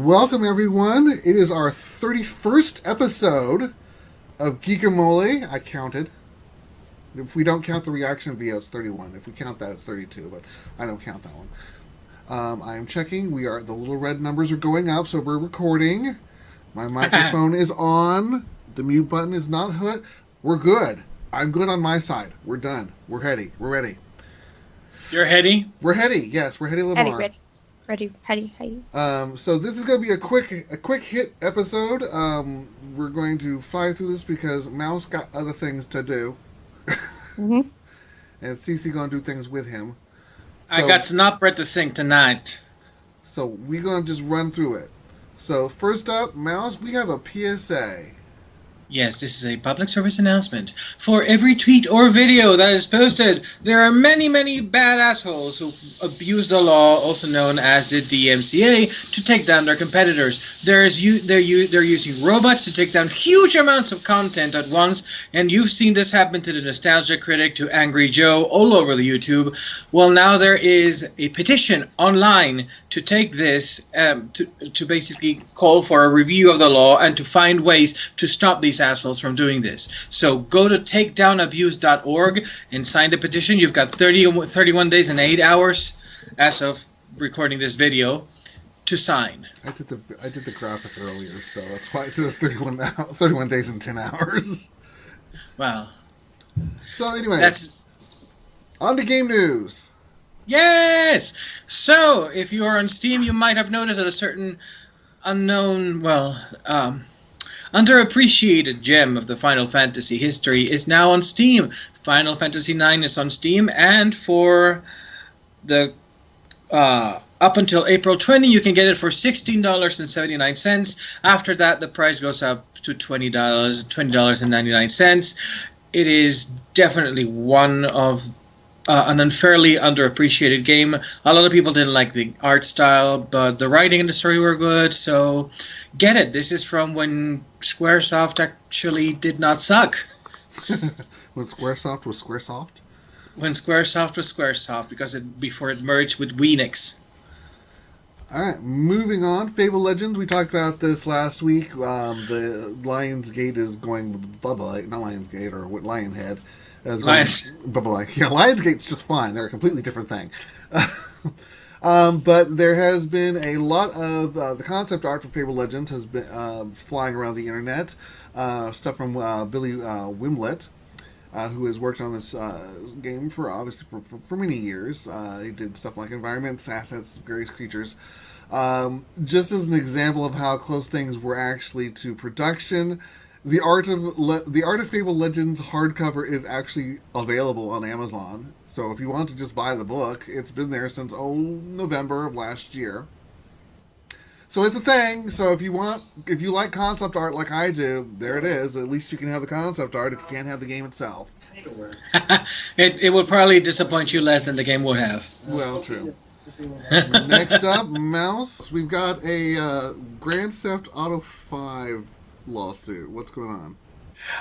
Welcome, everyone. It is our 31st episode of Geekamole. I counted. If we don't count the reaction video, it's 31. If we count that, it's 32, but I don't count that one. I am checking. The little red numbers are going up, so we're recording. My microphone is on. The mute button is not hit. We're good. I'm good on my side. We're done. We're ready. We're ready. You're heady? We're heady. Yes, we're heady Lamar. Ready. So this is going to be a quick hit episode. We're going to fly through this because Mouse got other things to do. Mm-hmm. And Cece going to do things with him. So, I got an opera to sing tonight. So we're going to just run through it. So first up, Mouse, we have a PSA. Yes, this is a public service announcement. For every tweet or video that is posted, there are many, many bad assholes who abuse the law, also known as the DMCA, to take down their competitors. They're using robots to take down huge amounts of content at once, and you've seen this happen to the Nostalgia Critic, to Angry Joe, all over the YouTube. Well, now there is a petition online to take this, to basically call for a review of the law and to find ways to stop these assholes from doing this. So go to takedownabuse.org and sign the petition. You've got 31 days and 8 hours as of recording this video to sign. I did the graphic earlier, so that's why it says 31 days and 10 hours. Wow. So anyways, on to game news. Yes! So, if you are on Steam, you might have noticed that a certain unknown, underappreciated gem of the Final Fantasy history is now on Steam. Final Fantasy IX is on Steam, and for the up until April 20, you can get it for $16.79. After that, the price goes up to $20.99. It is definitely one of an unfairly underappreciated game. A lot of people didn't like the art style, but the writing and the story were good, so get it. This is from when Squaresoft actually did not suck. When Squaresoft was Squaresoft? When Squaresoft was Squaresoft, before it merged with Weenix. Alright, moving on. Fable Legends, we talked about this last week. The Lionsgate is going bye-bye, not Lionsgate, or Lionhead. Lionsgate's just fine. They're a completely different thing. But there has been a lot of the concept art for Fable Legends has been flying around the internet. Stuff from Billy Wimlett, who has worked on this game for many years. He did stuff like environments, assets, various creatures. Just as an example of how close things were actually to production. The Art of Fable Legends hardcover is actually available on Amazon. So if you want to just buy the book, it's been there since November of last year. So it's a thing. So if you like concept art like I do, there it is. At least you can have the concept art if you can't have the game itself. It will probably disappoint you less than the game would have. Well, true. Next up, Mouse. We've got a Grand Theft Auto 5 lawsuit. What's going on?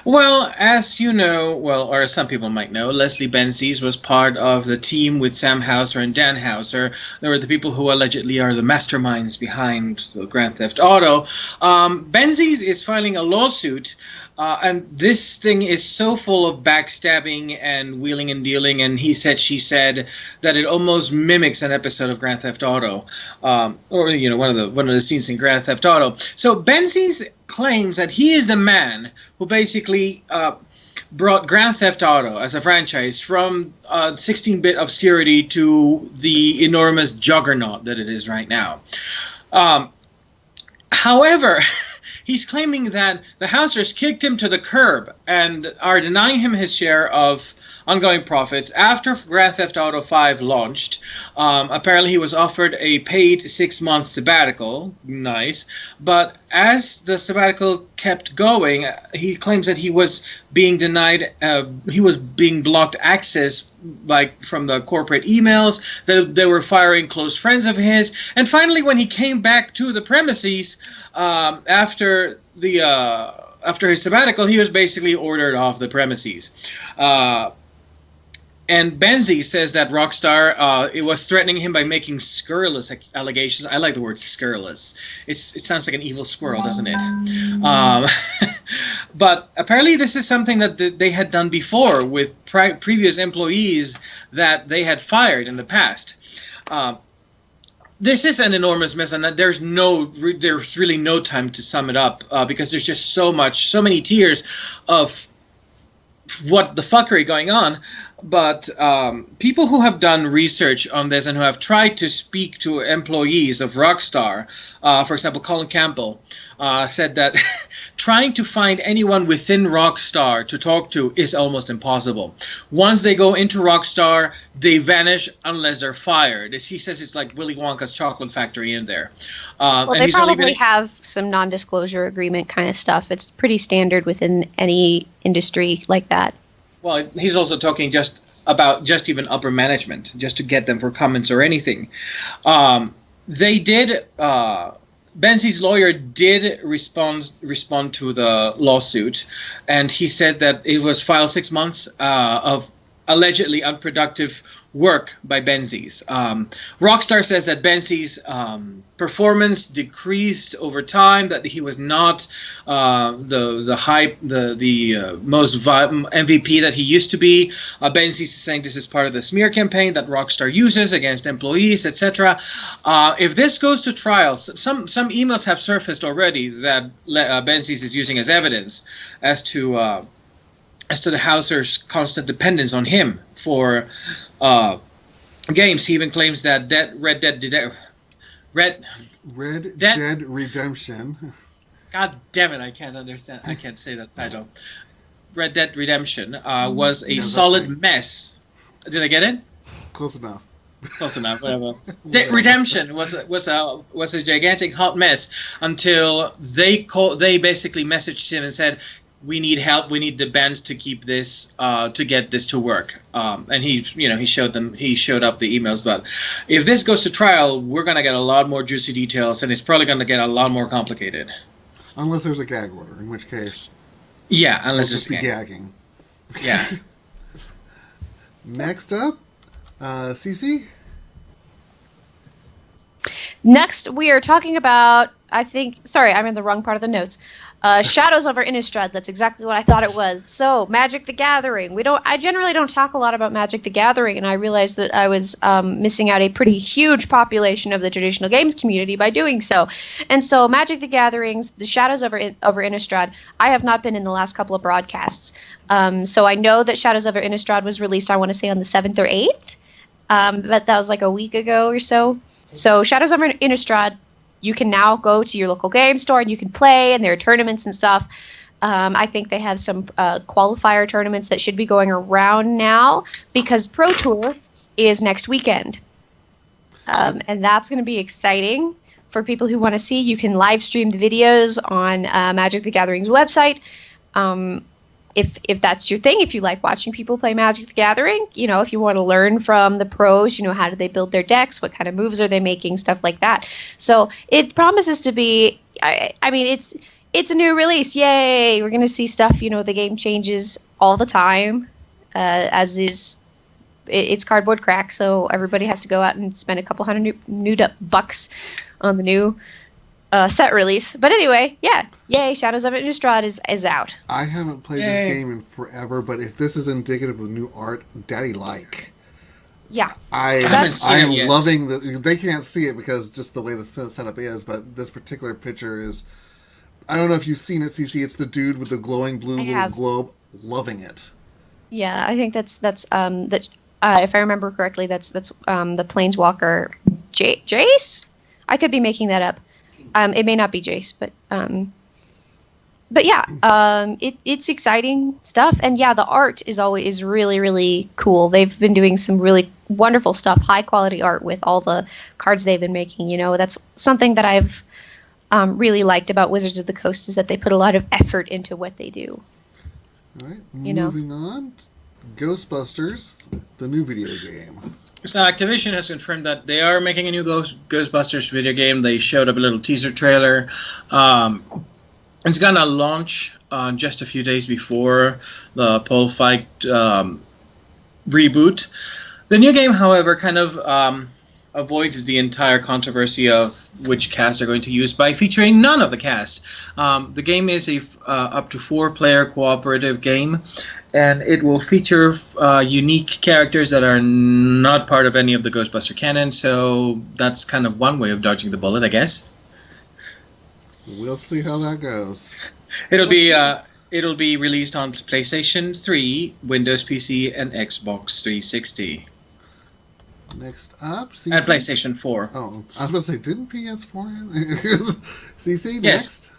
Well, as you know, or some people might know, Leslie Benzies was part of the team with Sam Houser and Dan Houser. They were the people who allegedly are the masterminds behind the Grand Theft Auto. Benzies is filing a lawsuit, and this thing is so full of backstabbing and wheeling and dealing, and he said, she said, that it almost mimics an episode of Grand Theft Auto, or one of the scenes in Grand Theft Auto. So Benzies claims that he is the man who basically brought Grand Theft Auto as a franchise from 16-bit obscurity to the enormous juggernaut that it is right now. However, he's claiming that the Housers kicked him to the curb and are denying him his share of ongoing profits after Grand Theft Auto 5 launched. Apparently he was offered a paid 6-month sabbatical. Nice. But as the sabbatical kept going, he claims that he was being denied, he was being blocked access from the corporate emails, that they were firing close friends of his. And finally, when he came back to the premises after his sabbatical, he was basically ordered off the premises. And Benzi says that Rockstar it was threatening him by making scurrilous allegations. I like the word scurrilous. It sounds like an evil squirrel, doesn't it? But apparently this is something that they had done before with previous employees that they had fired in the past. This is an enormous mess, and there's really no time to sum it up because there's just so many tiers of what the fuckery going on. But people who have done research on this and who have tried to speak to employees of Rockstar, for example, Colin Campbell, said that trying to find anyone within Rockstar to talk to is almost impossible. Once they go into Rockstar, they vanish unless they're fired. As he says, it's like Willy Wonka's chocolate factory in there. Well, they probably have some non-disclosure agreement kind of stuff. It's pretty standard within any industry like that. Well, he's also talking just about even upper management, just to get them for comments or anything. They did. Benzi's lawyer did respond to the lawsuit, and he said that it was filed 6 months of allegedly unproductive work by Benzi's. Rockstar says that Benzi's performance decreased over time, that he was not the most MVP that he used to be. Benzi's saying this is part of the smear campaign that Rockstar uses against employees, etc. If this goes to trial, some emails have surfaced already that Benzi's is using as evidence as to the Hauser's constant dependence on him for games. He even claims that Red Dead Redemption. God damn it! I can't understand. I can't say that title. Red Dead Redemption was a solid mess. Did I get it? Close enough. Close enough. Whatever. Redemption was a gigantic hot mess until they basically messaged him and said, we need help. We need the bands to keep this, to get this to work. And he showed up the emails. But if this goes to trial, we're gonna get a lot more juicy details, and it's probably gonna get a lot more complicated. Unless there's a gag order, in which case, yeah, unless there's gagging. Yeah. Next up, Cece. Next, we are talking about. Sorry, I'm in the wrong part of the notes. Shadows over Innistrad. That's exactly what I thought it was. So, Magic the Gathering. I generally don't talk a lot about Magic the Gathering, and I realized that I was missing out a pretty huge population of the traditional games community by doing so. And so, Magic the Gatherings, the Shadows over Innistrad. I have not been in the last couple of broadcasts, so I know that Shadows over Innistrad was released. I want to say on the 7th or 8th, but that was like a week ago or so. So, Shadows over Innistrad. You can now go to your local game store and you can play, and there are tournaments and stuff. I think they have some qualifier tournaments that should be going around now because Pro Tour is next weekend. And that's going to be exciting for people who want to see. You can live stream the videos on Magic the Gathering's website. If that's your thing, if you like watching people play Magic the Gathering, if you want to learn from the pros, how do they build their decks, what kind of moves are they making, stuff like that. So it promises to be, I mean, it's a new release. Yay! We're going to see stuff, the game changes all the time, it's cardboard crack, so everybody has to go out and spend a couple $100 new bucks on the new set release. But anyway, yeah. Yay, Shadows of Innistrad is out. I haven't played this game in forever, but if this is indicative of the new art, daddy like. Yeah. I am loving the. They can't see it because just the way the setup is, but this particular picture is. I don't know if you've seen it, CC. It's the dude with the glowing blue little globe. Loving it. Yeah, I think that's if I remember correctly, that's the Planeswalker Jace. I could be making that up. It may not be Jace, but yeah, it's exciting stuff, and yeah, the art is really, really cool. They've been doing some really wonderful stuff, high quality art with all the cards they've been making. That's something that I've really liked about Wizards of the Coast, is that they put a lot of effort into what they do. All right, moving on. Ghostbusters, the new video game. So Activision has confirmed that they are making a new Ghostbusters video game. They showed up a little teaser trailer. It's gonna launch just a few days before the Pole Fight reboot. The new game, however, kind of avoids the entire controversy of which cast they're going to use by featuring none of the cast. The game is a up to 4-player cooperative game, and it will feature unique characters that are not part of any of the Ghostbuster canon, so that's kind of one way of dodging the bullet, I guess. We'll see how that goes. It'll be released on PlayStation 3, Windows PC, and Xbox 360. Next up, CC. And PlayStation 4. Oh, I was about to say, didn't PS4? CC, next. Yes.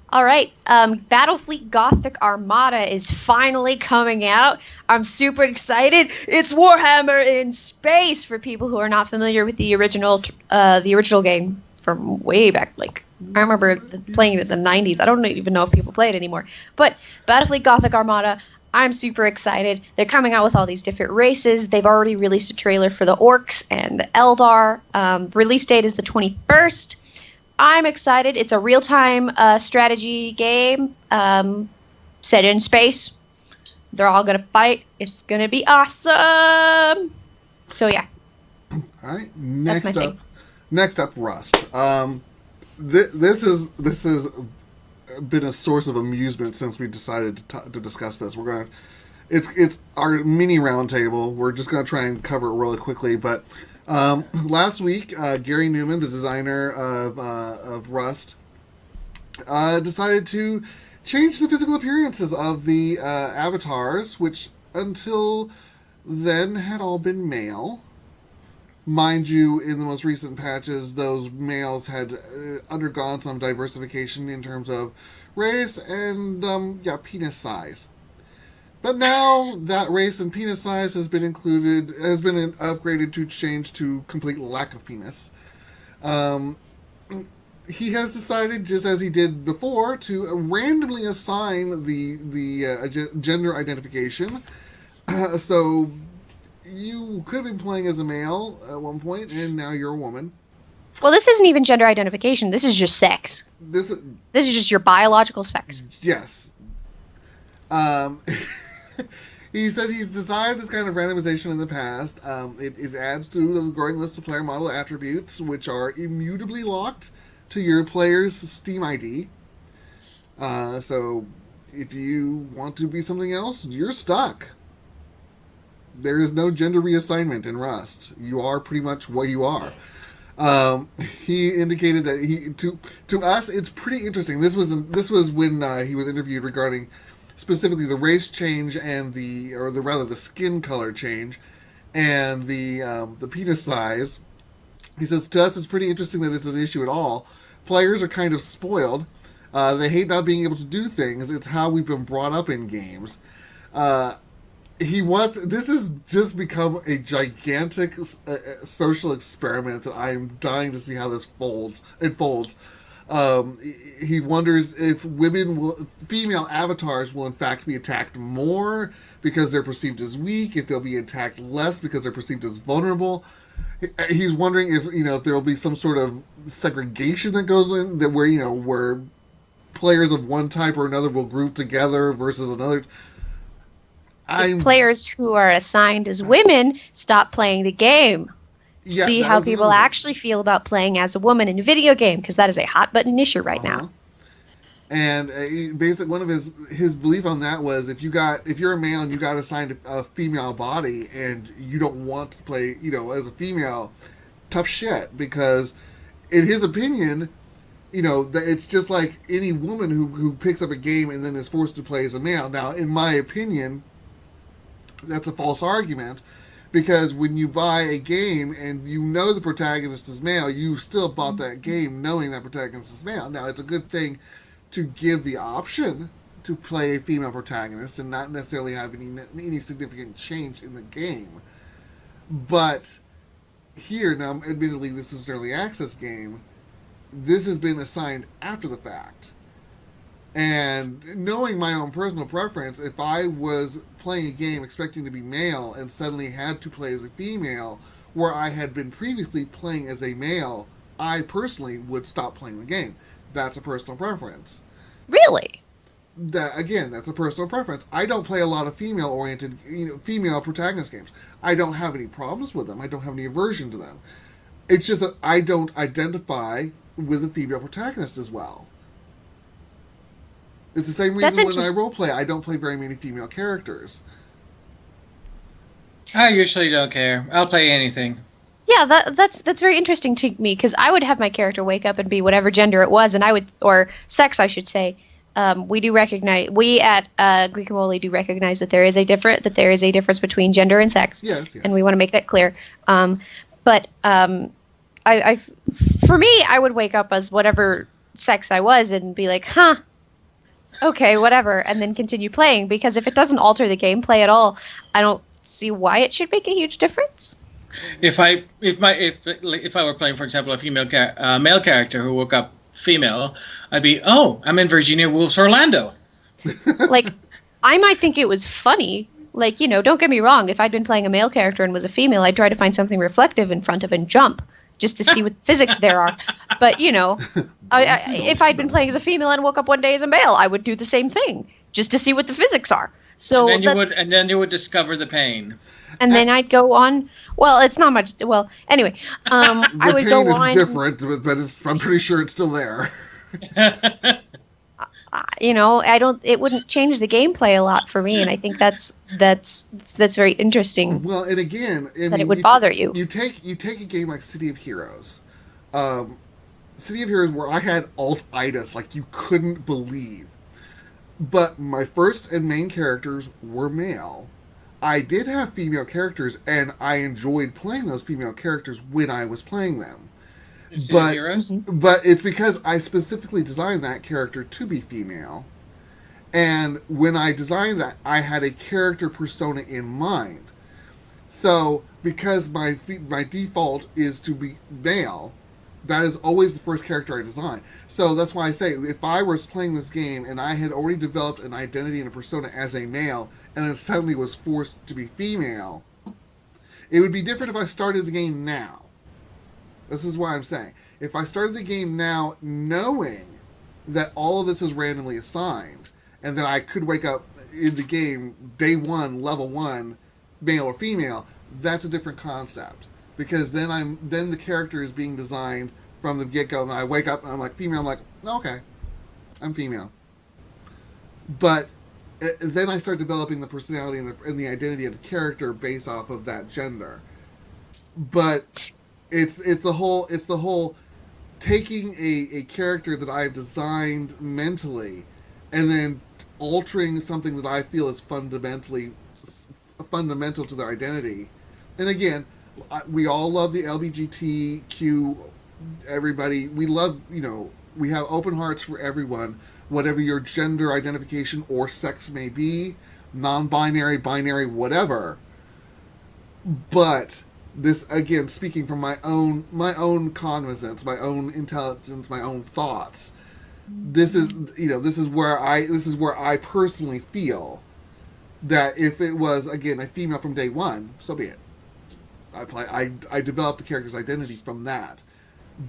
All right, Battlefleet Gothic Armada is finally coming out. I'm super excited. It's Warhammer in space for people who are not familiar with the original game from way back. Like, I remember playing it in the 90s. I don't even know if people play it anymore. But Battlefleet Gothic Armada, I'm super excited. They're coming out with all these different races. They've already released a trailer for the Orcs and the Eldar. Release date is the 21st. I'm excited. It's a real-time strategy game set in space. They're all going to fight. It's going to be awesome. So, yeah. All right. Next up, Rust. This has been a source of amusement since we decided to discuss this. It's our mini roundtable. We're just going to try and cover it really quickly, but last week, Garry Newman, the designer of Rust, decided to change the physical appearances of the avatars, which until then had all been male. Mind you, in the most recent patches, those males had undergone some diversification in terms of race and, penis size. But now that race and penis size has been upgraded to change to complete lack of penis. He has decided, just as he did before, to randomly assign the gender identification. So you could have been playing as a male at one point, and now you're a woman. Well, this isn't even gender identification. This is just sex. This is just your biological sex. Yes. He said he's desired this kind of randomization in the past. It adds to the growing list of player model attributes, which are immutably locked to your player's Steam ID. So if you want to be something else, you're stuck. There is no gender reassignment in Rust. You are pretty much what you are. He indicated that to us it's pretty interesting. This was when he was interviewed regarding specifically the race change and the skin color change and the penis size. He says, to us it's pretty interesting that it's an issue at all. Players are kind of spoiled. They hate not being able to do things. It's how we've been brought up in games. This has just become a gigantic social experiment that I'm dying to see how this unfolds. He wonders if female avatars will in fact be attacked more because they're perceived as weak, if they'll be attacked less because they're perceived as vulnerable. He's wondering if there will be some sort of segregation that goes in, that where players of one type or another will group together versus another. Players who are assigned as women stop playing the game. Yeah, see how people actually feel about playing as a woman in a video game, because that is a hot button issue right now. And basically, one of his belief on that was if you're a male and you got assigned a female body and you don't want to play as a female, tough shit, because in his opinion, that it's just like any woman who picks up a game and then is forced to play as a male. Now, in my opinion, that's a false argument, because when you buy a game and the protagonist is male, you still bought that game knowing that protagonist is male. Now, it's a good thing to give the option to play a female protagonist and not necessarily have any significant change in the game. But here, now admittedly this is an early access game, this has been assigned after the fact. And knowing my own personal preference, if I was playing a game expecting to be male and suddenly had to play as a female, where I had been previously playing as a male, I personally would stop playing the game. That's a personal preference. Really? that again, that's a personal preference. I don't play a lot of female-oriented, female protagonist games. I don't have any problems with them. I don't have any aversion to them. It's just that I don't identify with a female protagonist as well. It's the same reason when I roleplay, I don't play very many female characters. I usually don't care. I'll play anything. Yeah, that's very interesting to me, because I would have my character wake up and be whatever gender it was, and I would, or sex, I should say. We at Geekamole do recognize that there is a difference between gender and sex. Yes. And we want to make that clear. But for me, I would wake up as whatever sex I was and be like, okay, whatever, and then continue playing, because if it doesn't alter the gameplay at all, I don't see why it should make a huge difference. If I were playing, for example, a male character who woke up female, I'd be, I'm in Virginia Woolf's Orlando. Like, I might think it was funny. Like, don't get me wrong. If I'd been playing a male character and was a female, I'd try to find something reflective in front of and jump just to see what physics there are. But, if I'd been playing as a female and woke up one day as a male, I would do the same thing just to see what the physics are. So and then you would discover the pain. And then I'd go on. Well, it's not much. Well, anyway, I would go on. The pain is different, but I'm pretty sure it's still there. I don't. It wouldn't change the gameplay a lot for me, and I think that's very interesting. Well, and again, it would bother you. You take a game like City of Heroes, City of Heroes, where I had alt-itis like you couldn't believe, but my first and main characters were male. I did have female characters, and I enjoyed playing those female characters when I was playing them. But it's because I specifically designed that character to be female. And when I designed that, I had a character persona in mind. So, because my default is to be male, that is always the first character I design. So that's why I say, if I was playing this game and I had already developed an identity and a persona as a male, and then suddenly was forced to be female, it would be different if I started the game now. This is what I'm saying. If I started the game now knowing that all of this is randomly assigned, and that I could wake up in the game day one, level 1, male or female, that's a different concept. Because then the character is being designed from the get-go, and I wake up and I'm like female, I'm like, okay, I'm female. But then I start developing the personality and the identity of the character based off of that gender. But it's the whole taking a character that I've designed mentally and then altering something that I feel is fundamental to their identity. And again, we all love the LGBTQ, everybody. We love, we have open hearts for everyone, whatever your gender identification or sex may be, non-binary, binary, whatever. But this, again, speaking from my own cognizance, my own intelligence, my own thoughts, this is where I personally feel that if it was, again, a female from day one, so be it. I developed the character's identity from that.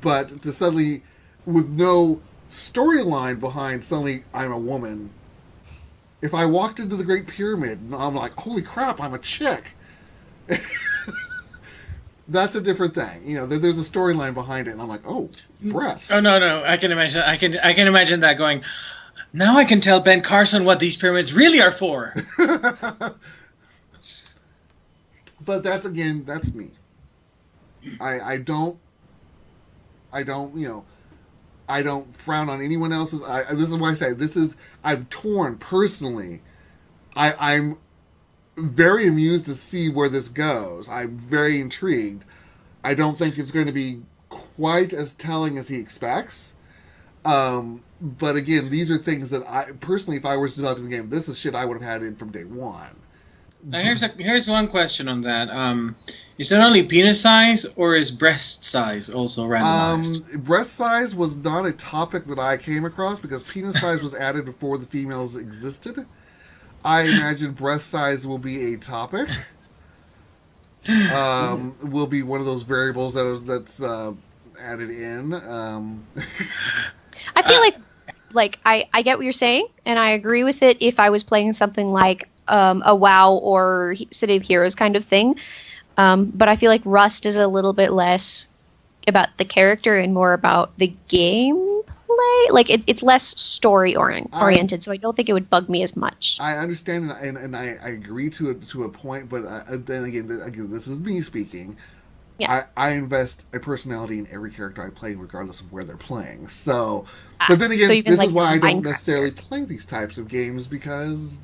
But to suddenly, with no storyline behind, suddenly I'm a woman. If I walked into the Great Pyramid and I'm like, holy crap, I'm a chick. That's a different thing. There's a storyline behind it, and I'm like, oh, breasts. Oh no, I can imagine. I can imagine that going. Now I can tell Ben Carson what these pyramids really are for. But that's me. I don't frown on anyone else's. This is why I say I'm torn personally. I'm very amused to see where this goes. I'm very intrigued. I don't think it's going to be quite as telling as he expects. But again, these are things that I personally, if I was developing the game, this is shit I would have had in from day one. Now here's one question on that. Is it only penis size or is breast size also randomized? Breast size was not a topic that I came across because penis size was added before the females existed. I imagine breast size will be a topic. Will be one of those variables that's added in. I feel like like I get what you're saying, and I agree with it if I was playing something like a WoW or City of Heroes kind of thing. But I feel like Rust is a little bit less about the character and more about the gameplay. Like it's less story oriented, so I don't think it would bug me as much. I understand, and I agree to a point, but then again, this is me speaking. Yeah. I invest a personality in every character I play, regardless of where they're playing. So, but then again, so even this like is why I don't Minecraft necessarily character. play these types of games because,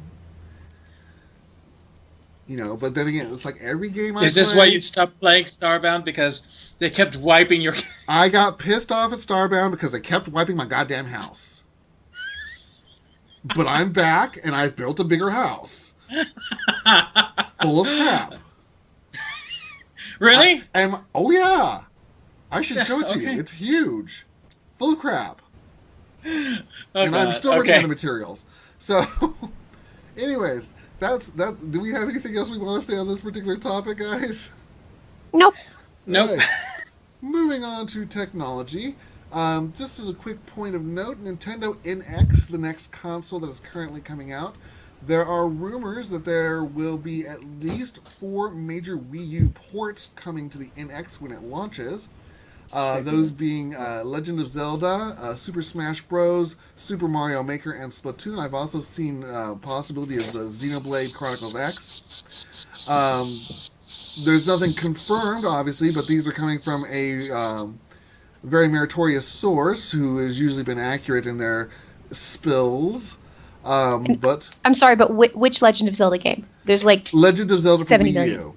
But then again, it's like every game I play. Is this why you stopped playing Starbound? Because they kept wiping your... I got pissed off at Starbound because they kept wiping my goddamn house. But I'm back, and I've built a bigger house. Full of crap. Really? Oh yeah. I should show it to Okay. you. It's huge. Full of crap. Oh, And I'm God. still working Okay. on the materials. So, anyways, that's that. Do we have anything else we want to say on this particular topic, guys? Nope. Nope. Right. Moving on to technology. Just as a quick point of note, Nintendo NX, the next console that is currently coming out, there are rumors that there will be at least 4 major Wii U ports coming to the NX when it launches. Those being Legend of Zelda, Super Smash Bros., Super Mario Maker, and Splatoon. I've also seen possibility of the Xenoblade Chronicles X. There's nothing confirmed, obviously, but these are coming from a very meritorious source who has usually been accurate in their spills. But I'm sorry, but which Legend of Zelda game? There's like Legend of Zelda for 70 Wii million. U.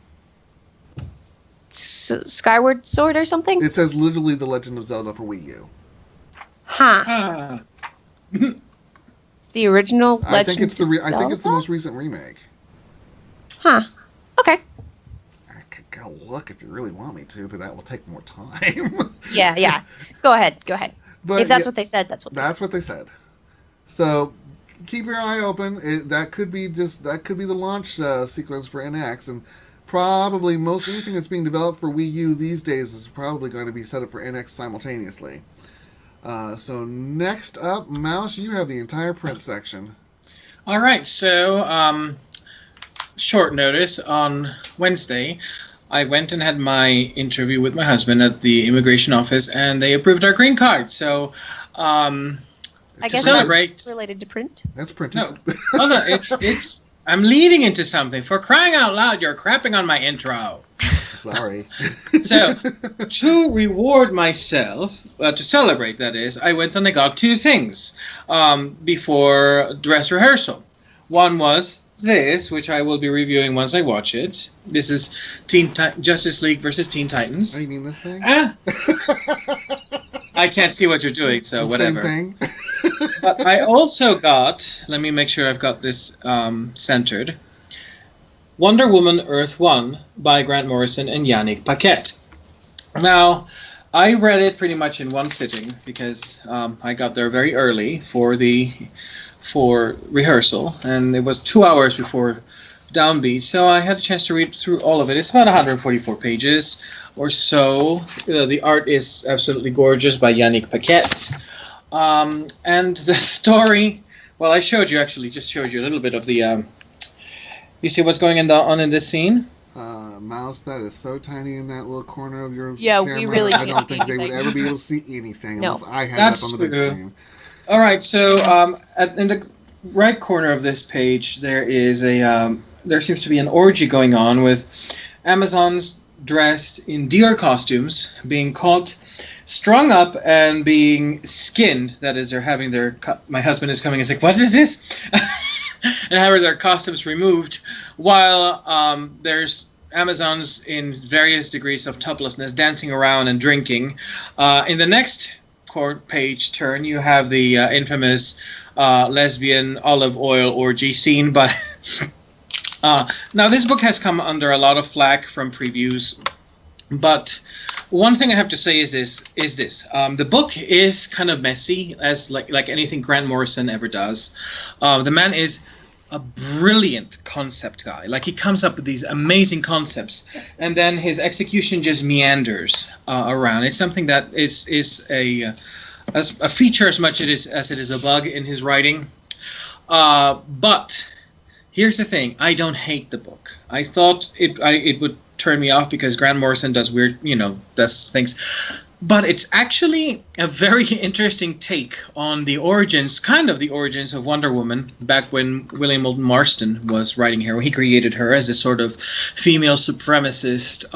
Skyward Sword or something? It says literally the Legend of Zelda for Wii U. Huh. Ah. The original Legend I think it's of I think it's the Zelda? most recent remake. Huh. Okay. I could go look if you really want me to, but that will take more time. Yeah. Go ahead. But If that's yeah, what they said, that's what they said. that's what they said. So keep your eye open. That could be the launch sequence for NX, and probably most anything that's being developed for Wii U these days is probably going to be set up for NX simultaneously. So next up, Mouse, you have the entire print section. All right, so short notice on Wednesday, I went and had my interview with my husband at the immigration office, and they approved our green card. So I to guess celebrate, that's related to print. That's printed. no, hold on, it's. I'm leading into something. For crying out loud, you're crapping on my intro. Sorry. So, to reward myself, to celebrate, that is, I went and I got 2 things before dress rehearsal. One was this, which I will be reviewing once I watch it. This is Justice League versus Teen Titans. Oh, you mean this thing? Ah! I can't see what you're doing, so whatever. Same thing. But I also got, let me make sure I've got this centered, Wonder Woman Earth 1 by Grant Morrison and Yannick Paquette. Now, I read it pretty much in one sitting because I got there very early for rehearsal, and it was 2 hours before Downbeat, so I had a chance to read through all of it. It's about 144 pages or so. The art is absolutely gorgeous by Yannick Paquette. And the story, well, I showed you a little bit of the, you see what's going on in this scene? Mouse, that is so tiny in that little corner of your Yeah, camera. we really I can't don't see think they would anything. ever be able to see anything No. unless I had That's it up on the big true. screen. All right, so in the right corner of this page, there is there seems to be an orgy going on with Amazons dressed in Dior costumes being caught, strung up, and being skinned. That is, they're having my husband is coming and saying, "What is this?" and having their costumes removed, while there's Amazons in various degrees of toplessness dancing around and drinking. In the next page turn, you have the infamous lesbian olive oil orgy scene, but now this book has come under a lot of flack from previews, but one thing I have to say is this. The book is kind of messy, as like anything Grant Morrison ever does. The man is a brilliant concept guy. Like, he comes up with these amazing concepts, and then his execution just meanders around. It's something that is a as a feature as much as it is a bug in his writing. But here's the thing: I don't hate the book. I thought it would turn me off because Grant Morrison does weird, does things. But it's actually a very interesting take on the origins of Wonder Woman back when William Moulton Marston was writing her. He created her as a sort of female supremacist,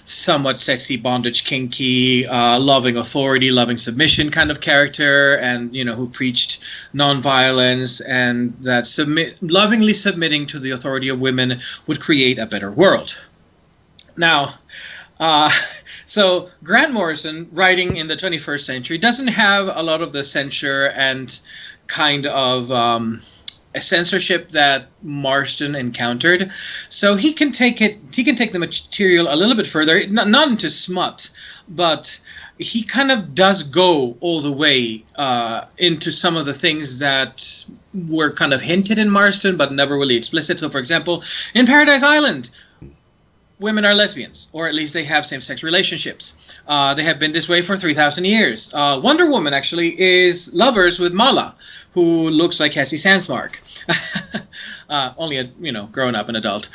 somewhat sexy, bondage, kinky, loving authority, loving submission kind of character, and who preached nonviolence and that lovingly submitting to the authority of women would create a better world. Now, so Grant Morrison, writing in the 21st century, doesn't have a lot of the censure and kind of censorship that Marston encountered. So he can take the material a little bit further, not into smut, but he kind of does go all the way into some of the things that were kind of hinted in Marston, but never really explicit. So, for example, in Paradise Island, women are lesbians, or at least they have same-sex relationships. They have been this way for 3,000 years. Wonder Woman actually is lovers with Mala, who looks like Cassie Sandsmark, only a grown up and adult.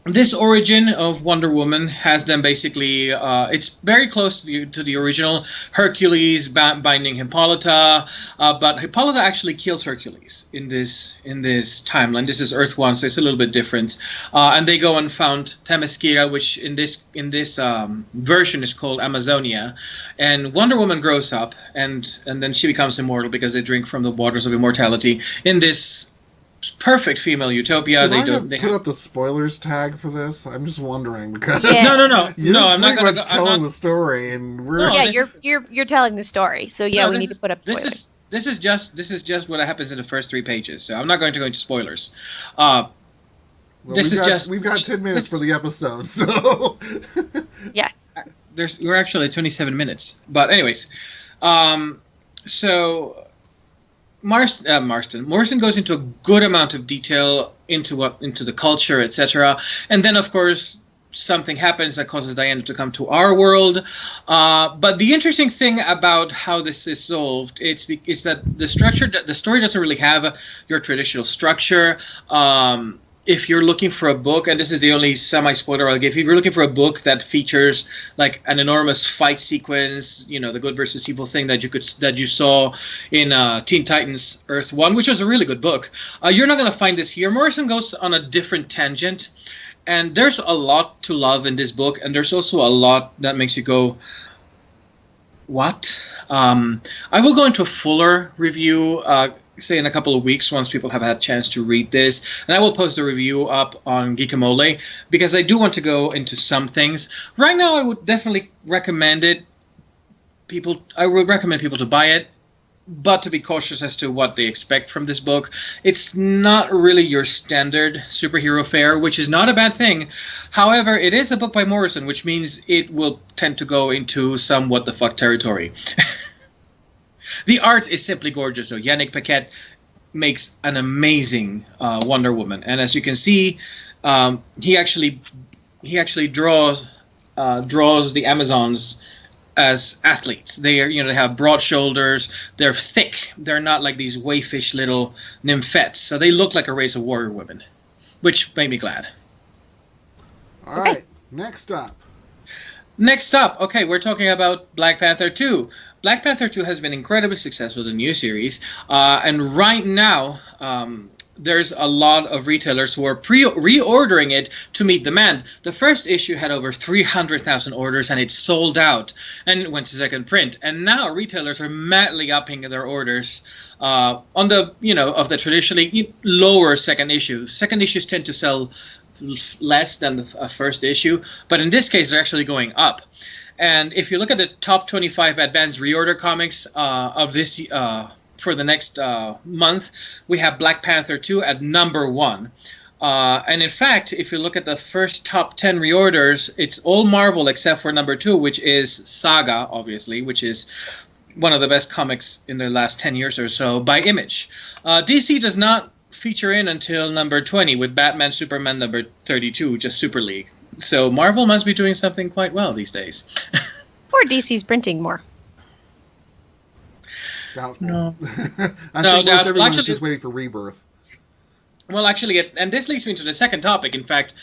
This origin of Wonder Woman has them basically, it's very close to the original. Hercules binding Hippolyta, but Hippolyta actually kills Hercules in this timeline. This is Earth 1, so it's a little bit different. And they go and found Themyscira, which in this version is called Amazonia. And Wonder Woman grows up, and then she becomes immortal because they drink from the waters of immortality in this perfect female utopia. They put up the spoilers tag for this. I'm just wondering because no, I'm not going to telling the story, and we're you're telling the story. So we need to put up spoilers. This is just what happens in the first 3 pages. So I'm not going to go into spoilers. We've got 10 minutes for the episode, so yeah. We're actually at 27 minutes, but anyways, so. Morrison goes into a good amount of detail into the culture, etc. And then, of course, something happens that causes Diana to come to our world. But the interesting thing about how this is solved is that the story doesn't really have your traditional structure. If you're looking for a book, and this is the only semi-spoiler I'll give, if you're looking for a book that features like an enormous fight sequence, the good versus evil thing that you saw in Teen Titans Earth 1, which was a really good book, you're not going to find this here. Morrison goes on a different tangent, and there's a lot to love in this book, and there's also a lot that makes you go, what? I will go into a fuller review say in a couple of weeks once people have had a chance to read this, and I will post a review up on Geekamole because I do want to go into some things. Right now I would definitely recommend it. I would recommend people to buy it, but to be cautious as to what they expect from this book. It's not really your standard superhero fare, which is not a bad thing. However, it is a book by Morrison, which means it will tend to go into some what the fuck territory. The art is simply gorgeous. So Yannick Paquette makes an amazing Wonder Woman, and as you can see, he actually draws the Amazons as athletes. They are, they have broad shoulders. They're thick. They're not like these wayfish little nymphets. So they look like a race of warrior women, which made me glad. All right, next up. Okay, we're talking about Black Panther 2. Black Panther 2 has been incredibly successful, the new series, and right now there's a lot of retailers who are reordering it to meet demand. The first issue had over 300,000 orders, and it sold out and went to second print. And now retailers are madly upping their orders on the of the traditionally lower second issue. Second issues tend to sell less than the first issue, but in this case they're actually going up. And if you look at the top 25 advanced reorder comics of this for the next month, we have Black Panther 2 at number 1. And in fact, if you look at the first top 10 reorders, it's all Marvel except for number 2, which is Saga, obviously, which is one of the best comics in the last 10 years or so by Image. DC does not feature in until number 20 with Batman Superman number 32, just Super League. So Marvel must be doing something quite well these days. Or DC's printing more. Doubtful. No. I No, think most doubtful. everyone is Actually- just waiting for Rebirth. Well, actually, and this leads me to the second topic. In fact,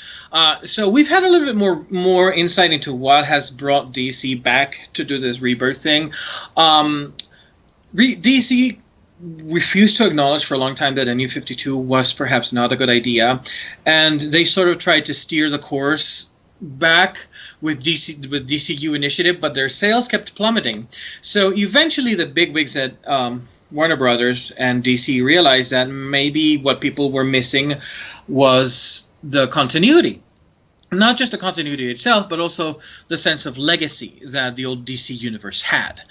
so we've had a little bit more insight into what has brought DC back to do this Rebirth thing. DC refused to acknowledge for a long time that a New 52 was perhaps not a good idea, and they sort of tried to steer the course back with DCU Initiative, but their sales kept plummeting. So eventually, the bigwigs at Warner Brothers and DC realized that maybe what people were missing was the continuity. Not just the continuity itself, but also the sense of legacy that the old DC universe had,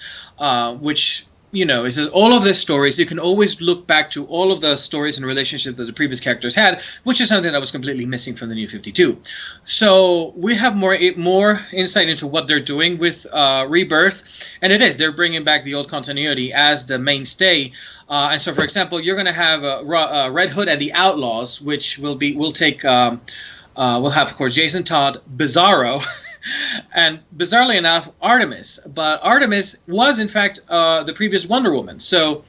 which, you know, is all of the stories. You can always look back to all of the stories and relationships that the previous characters had, which is something that was completely missing from the New 52. So we have more insight into what they're doing with Rebirth, and they're bringing back the old continuity as the mainstay. And so, for example, you're going to have Red Hood and the Outlaws, which we'll have, of course, Jason Todd, Bizarro, and bizarrely enough, Artemis. But Artemis was, in fact, the previous Wonder Woman. So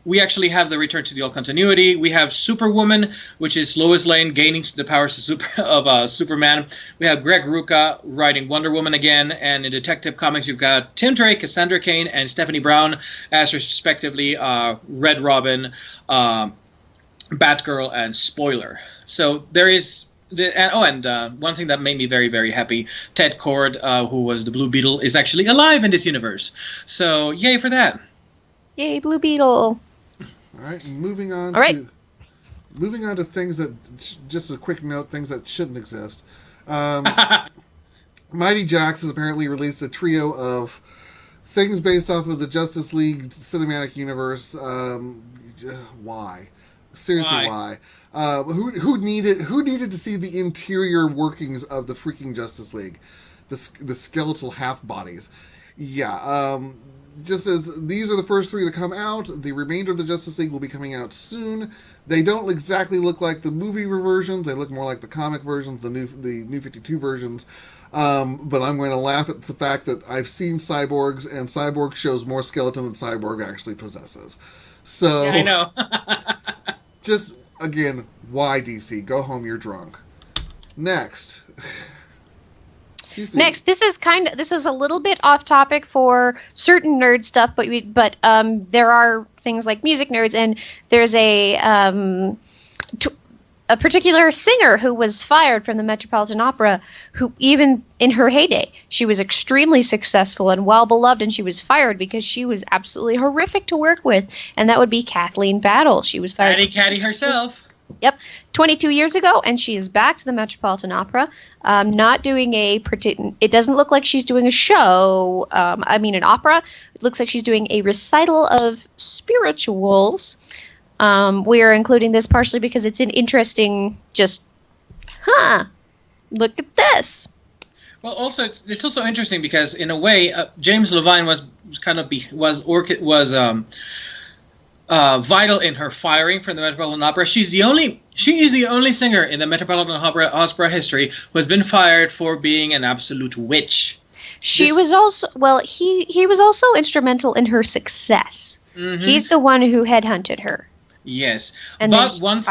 we actually have the return to the old continuity. We have Superwoman, which is Lois Lane gaining the powers of Superman. We have Greg Rucka writing Wonder Woman again. And in Detective Comics, you've got Tim Drake, Cassandra Cain, and Stephanie Brown as respectively Red Robin, Batgirl, and Spoiler. So there is... And one thing that made me very, very happy, Ted Cord, who was the Blue Beetle, is actually alive in this universe. So, yay for that. Yay, Blue Beetle. All right, moving on to things that, just a quick note, things that shouldn't exist. Mighty Jax has apparently released a trio of things based off of the Justice League cinematic universe. Why? Seriously, why? Who needed to see the interior workings of the freaking Justice League, the skeletal half bodies? Yeah. Just as these are the first three to come out, the remainder of the Justice League will be coming out soon. They don't exactly look like the movie versions; they look more like the comic versions, the new 52 versions. But I'm going to laugh at the fact that I've seen cyborgs, and Cyborg shows more skeleton than Cyborg actually possesses. So Yeah, I know. just. Again, why DC? Go home, you're drunk. Next. Next, this is a little bit off topic for certain nerd stuff, but there are things like music nerds, and there's a particular singer who was fired from the Metropolitan Opera, who even in her heyday, she was extremely successful and well beloved, and she was fired because she was absolutely horrific to work with, and that would be Kathleen Battle. She was fired. Caddy herself. Yep, 22 years ago, and she is back to the Metropolitan Opera, not doing it doesn't look like she's doing a show, an opera. It looks like she's doing a recital of spirituals. We are including this partially because it's an interesting, look at this. Well, also it's also interesting because in a way, James Levine was vital in her firing from the Metropolitan Opera. She is the only singer in the Metropolitan Opera history who has been fired for being an absolute witch. He was also instrumental in her success. Mm-hmm. He's the one who headhunted her. Yes, and once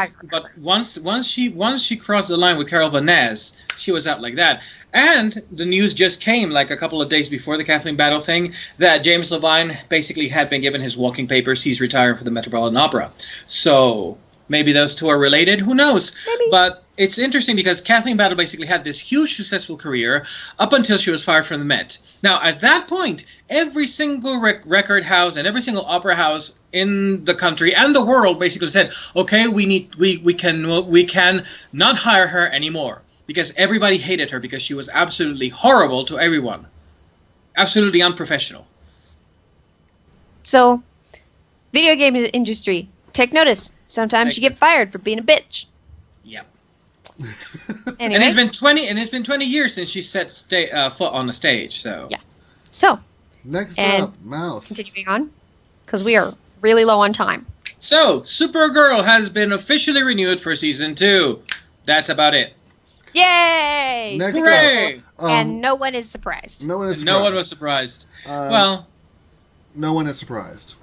she crossed the line with Carol Vanez, she was out like that. And the news just came like a couple of days before the Kathleen Battle thing that James Levine basically had been given his walking papers. He's retiring from the Metropolitan Opera. So maybe those two are related. Who knows? Maybe. But it's interesting because Kathleen Battle basically had this huge successful career up until she was fired from the Met. Now, at that point, every single record house and every single opera house in the country and the world basically said, okay, we can not hire her anymore. Because everybody hated her because she was absolutely horrible to everyone. Absolutely unprofessional. So, video game industry, take notice. Sometimes you get fired for being a bitch. Yep. Anyway. And it's been 20 years since she set foot on the stage. So. Yeah. So. Next up, Mouse. Continuing on, because we are really low on time. So, Supergirl has been officially renewed for season 2. That's about it. Yay! Next Hooray! And no one is surprised. No one was surprised. No one is surprised. No one is surprised.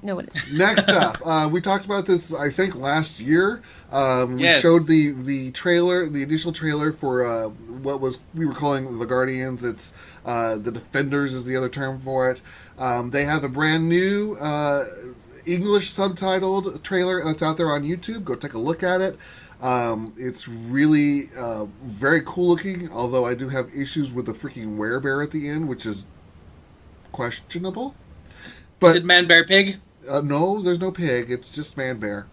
No one is. Next up, we talked about this, I think, last year. We Yes. showed the trailer, the initial trailer for what we were calling the Guardians. It's the Defenders is the other term for it. They have a brand new English subtitled trailer that's out there on YouTube. Go take a look at it. It's really very cool looking, although I do have issues with the freaking werebear at the end, which is questionable. Is it Man Bear Pig? No, there's no pig. It's just Man Bear.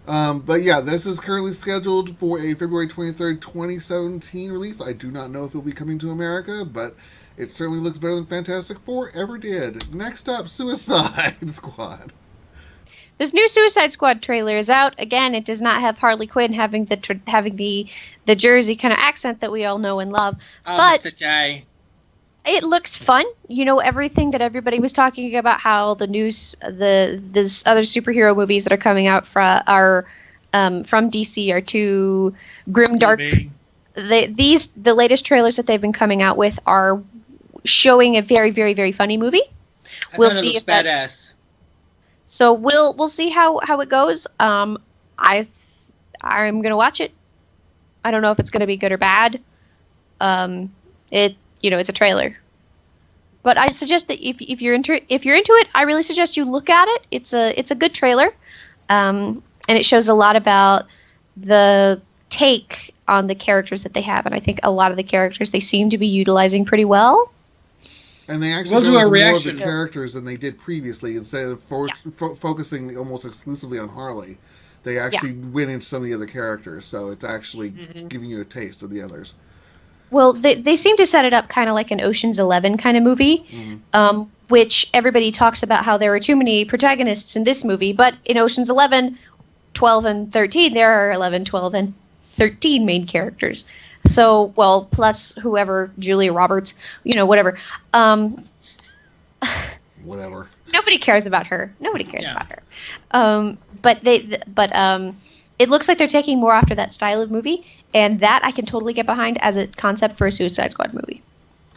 But yeah, this is currently scheduled for a February 23rd, 2017 release. I do not know if it'll be coming to America, but it certainly looks better than Fantastic Four ever did. Next up, Suicide Squad. This new Suicide Squad trailer is out. Again, it does not have Harley Quinn having the Jersey kind of accent that we all know and love. Oh, but Mr. J. it looks fun. You know, everything that everybody was talking about, how this other superhero movies that are coming out from DC are too grim, dark. The latest trailers that they've been coming out with are showing a very, very, very funny movie. We'll see if badass. So we'll see how it goes. I'm gonna watch it. I don't know if it's gonna be good or bad. It's a trailer. But I suggest that if you're into it, I really suggest you look at it. It's a good trailer, and it shows a lot about the take on the characters that they have, and I think a lot of the characters they seem to be utilizing pretty well. And they actually We'll do a more of reaction. the characters than they did previously. Instead of focusing almost exclusively on Harley, they actually went into some of the other characters. So it's actually giving you a taste of the others. Well, they seem to set it up kind of like an Ocean's 11 kind of movie, which everybody talks about how there are too many protagonists in this movie. But in Ocean's 11, 12, and 13, there are 11, 12, and 13 main characters. So, well, plus whoever, Julia Roberts, whatever. Whatever. Nobody cares about her. Nobody cares about her. But it looks like they're taking more after that style of movie, and that I can totally get behind as a concept for a Suicide Squad movie.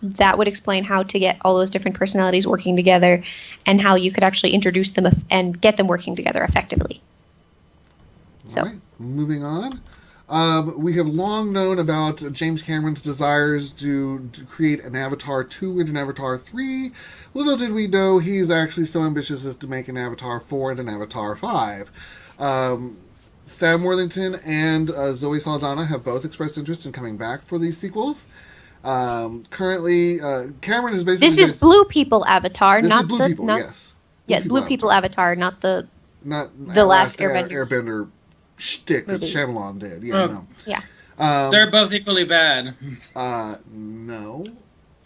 That would explain how to get all those different personalities working together, and how you could actually introduce them and get them working together effectively. So, all right, moving on. We have long known about James Cameron's desires to create an Avatar 2 and an Avatar 3. Little did we know he's actually so ambitious as to make an Avatar 4 and an Avatar 5. Sam Worthington and Zoe Saldana have both expressed interest in coming back for these sequels. Currently, Cameron is basically... This is Blue People Avatar, this not is Blue the... People, not, yes. Blue People Avatar, not the last Airbender. Airbender shtick that Shyamalan did. Yeah, no. Yeah. They're both equally bad. No.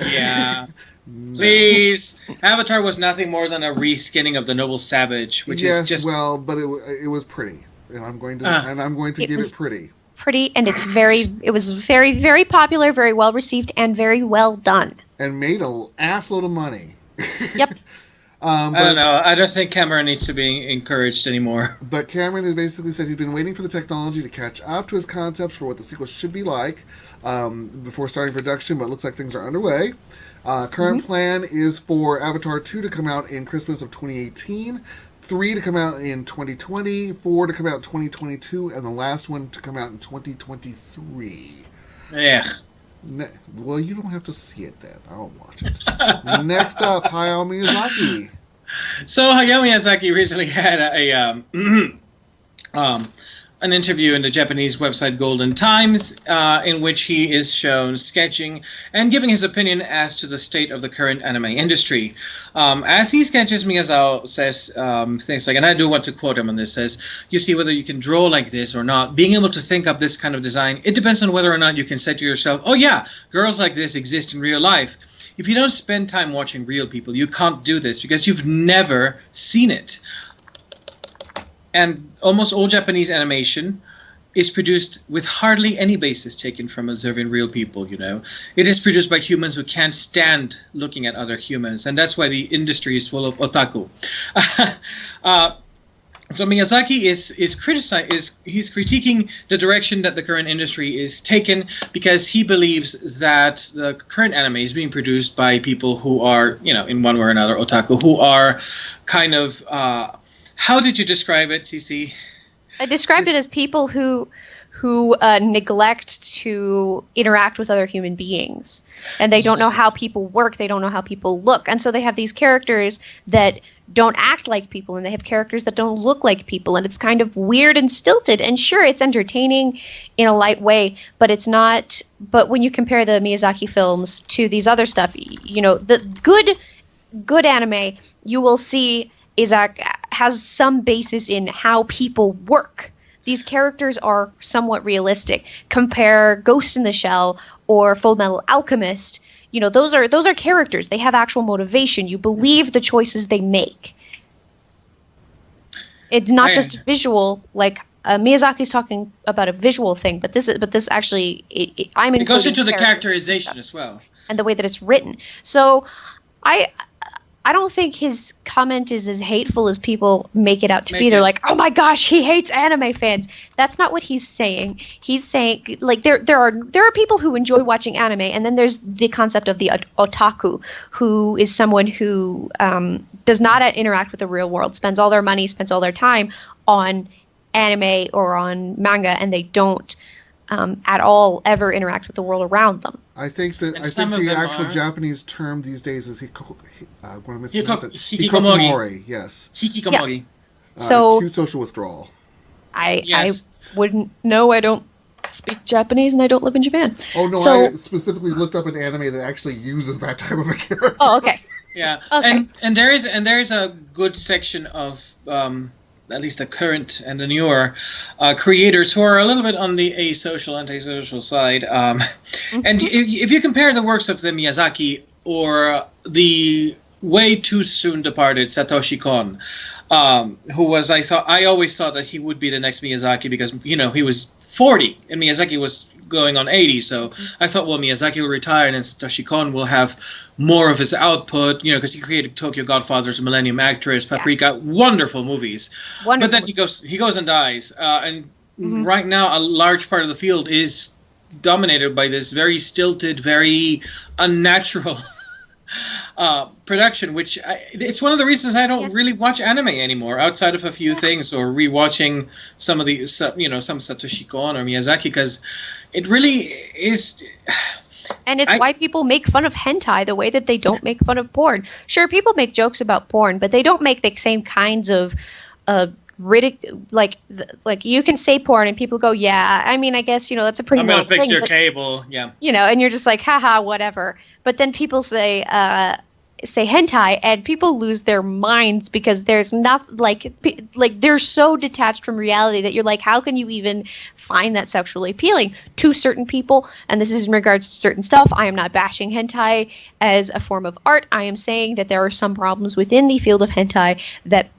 Yeah. No. Please. Avatar was nothing more than a reskinning of the Noble Savage, which is just... well, but it was pretty. And I'm going to give it pretty. Pretty, and it was very, very popular, very well received, and very well done. And made an assload of money. Yep. I don't know. I don't think Cameron needs to be encouraged anymore. But Cameron has basically said he's been waiting for the technology to catch up to his concepts for what the sequel should be like before starting production, but it looks like things are underway. Current plan is for Avatar 2 to come out in Christmas of 2018, 3 to come out in 2020, 4 to come out in 2022, and the last one to come out in 2023. Yeah. Well, you don't have to see it then. I'll watch it. Next up, Hayao Miyazaki. So Hayao Miyazaki recently had an interview in the Japanese website Golden Times in which he is shown sketching and giving his opinion as to the state of the current anime industry. As he sketches, Miyazaki says things like, and I do want to quote him on this, says, "You see, whether you can draw like this or not, being able to think up this kind of design, it depends on whether or not you can say to yourself, oh yeah, girls like this exist in real life. If you don't spend time watching real people, you can't do this because you've never seen it." And almost all Japanese animation is produced with hardly any basis taken from observing real people, It is produced by humans who can't stand looking at other humans, and that's why the industry is full of otaku. So Miyazaki is he's critiquing the direction that the current industry is taken because he believes that the current anime is being produced by people who are, in one way or another, otaku, who are kind of how did you describe it, Cece? I described it as people who neglect to interact with other human beings, and they don't know how people work. They don't know how people look, and so they have these characters that don't act like people, and they have characters that don't look like people, and it's kind of weird and stilted. And sure, it's entertaining in a light way, but it's not. But when you compare the Miyazaki films to these other stuff, the good anime, you will see has some basis in how people work. These characters are somewhat realistic. Compare Ghost in the Shell or Full Metal Alchemist. Those are characters. They have actual motivation. You believe the choices they make. It's not just visual. Like Miyazaki's talking about a visual thing, but this actually it goes into the characterization as well, and the way that it's written. So I don't think his comment is as hateful as people make it out to be. They're like, oh my gosh, he hates anime fans. That's not what he's saying. He's saying, like, there are people who enjoy watching anime, and then there's the concept of the otaku, who is someone who does not interact with the real world, spends all their money, spends all their time on anime or on manga, and they don't at all ever interact with the world around them. I think the actual Japanese term these days is hikikomori. Yes, hikikomori. Yeah. So acute social withdrawal. I wouldn't know. I don't speak Japanese, and I don't live in Japan. Oh no! So, I specifically looked up an anime that actually uses that type of a character. Oh, okay. Yeah, okay. And there is a good section of at least the current and the newer creators who are a little bit on the asocial, antisocial side. And if you compare the works of the Miyazaki or the way too soon departed Satoshi Kon, who was, I always thought that he would be the next Miyazaki because, he was 40 and Miyazaki was going on 80. So I thought, well, Miyazaki will retire and then Satoshi Kon will have more of his output, because he created Tokyo Godfathers, Millennium Actress, Paprika, wonderful movies. Wonderful. But then he goes and dies. And right now, a large part of the field is dominated by this very stilted, very unnatural production, which it's one of the reasons I don't really watch anime anymore, outside of a few things or rewatching some of the, some Satoshi Kon or Miyazaki, because it really is. And it's why people make fun of hentai the way that they don't make fun of porn. Sure, people make jokes about porn, but they don't make the same kinds of like you can say porn and people go, yeah, I mean, I guess, that's a pretty I'm gonna fix thing, your cable, yeah. And you're just like, haha, whatever. But then people say hentai, and people lose their minds because there's not like they're so detached from reality that you're like, how can you even find that sexually appealing to certain people? And this is in regards to certain stuff. I am not bashing hentai as a form of art. I am saying that there are some problems within the field of hentai that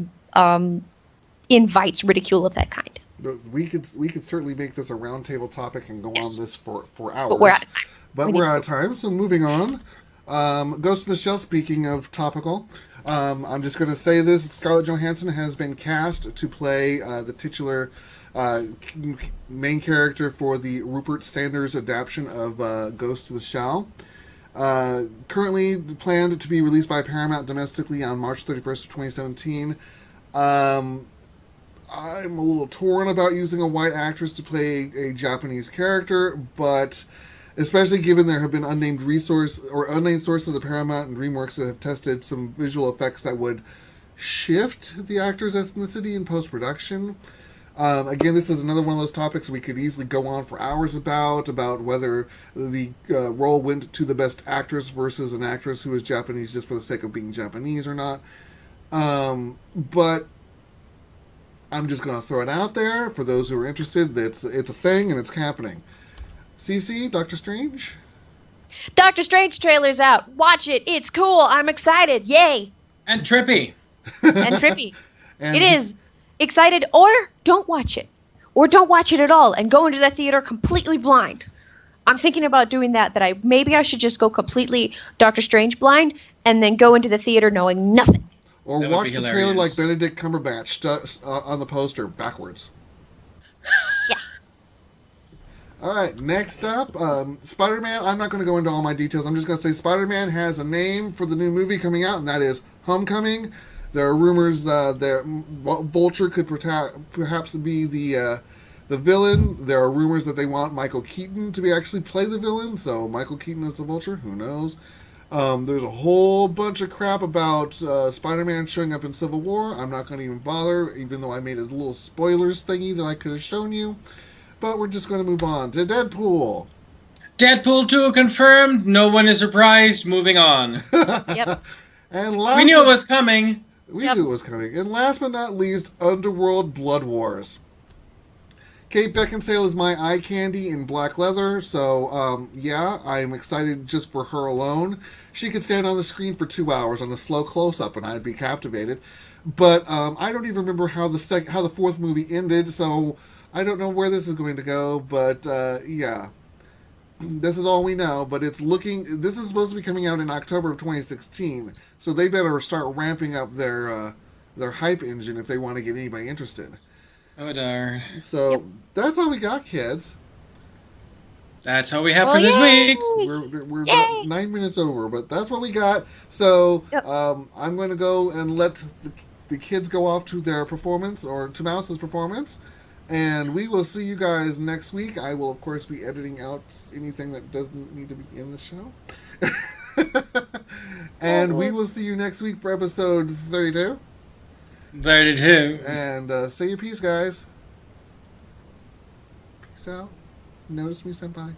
invites ridicule of that kind. We could certainly make this a roundtable topic and go on this for hours. But we're out of time. We're out of time, so moving on. Ghost in the Shell, speaking of topical, I'm just going to say this. Scarlett Johansen has been cast to play the titular main character for the Rupert Sanders adaptation of Ghost in the Shell. Currently planned to be released by Paramount domestically on March 31st of 2017. I'm a little torn about using a white actress to play a Japanese character, but especially given there have been unnamed sources at Paramount and DreamWorks that have tested some visual effects that would shift the actor's ethnicity in post-production. Again, this is another one of those topics we could easily go on for hours about whether the role went to the best actress versus an actress who is Japanese just for the sake of being Japanese or not. But I'm just going to throw it out there for those who are interested. It's a thing and it's happening. CC, Doctor Strange? Doctor Strange trailer's out. Watch it. It's cool. I'm excited. Yay. And trippy. It is. Excited, or don't watch it. Or don't watch it at all and go into the theater completely blind. I'm thinking about doing that maybe I should just go completely Doctor Strange blind and then go into the theater knowing nothing. Or That would watch be the trailer like hilarious. Benedict Cumberbatch on the poster backwards. Yeah. All right, next up, Spider-Man. I'm not going to go into all my details. I'm just going to say Spider-Man has a name for the new movie coming out, and that is Homecoming. There are rumors that Vulture could perhaps be the villain. There are rumors that they want Michael Keaton to actually play the villain, so Michael Keaton is the Vulture. Who knows? There's a whole bunch of crap about Spider-Man showing up in Civil War. I'm not going to even bother, even though I made a little spoilers thingy that I could have shown you. But we're just going to move on to Deadpool. Deadpool 2 confirmed. No one is surprised. Moving on. Yep. And We knew it was coming. We Yep. knew it was coming. And last but not least, Underworld Blood Wars. Kate Beckinsale is my eye candy in black leather, so yeah, I'm excited just for her alone. She could stand on the screen for 2 hours on a slow close-up, and I'd be captivated. But I don't even remember how the fourth movie ended, so I don't know where this is going to go. But yeah, this is all we know. But it's looking. This is supposed to be coming out in October of 2016, so they better start ramping up their hype engine if they want to get anybody interested. Oh, darn. So that's all we got, kids. That's all we have Well, for this yay! week. We're Yay! about 9 minutes over, but that's what we got. So Yep. I'm going to go and let the kids go off to their performance, or to Mouse's performance, and we will see you guys next week. I will, of course, be editing out anything that doesn't need to be in the show. And we will see you next week for episode 32. 32. And say your piece, guys. Peace out. Notice me, senpai.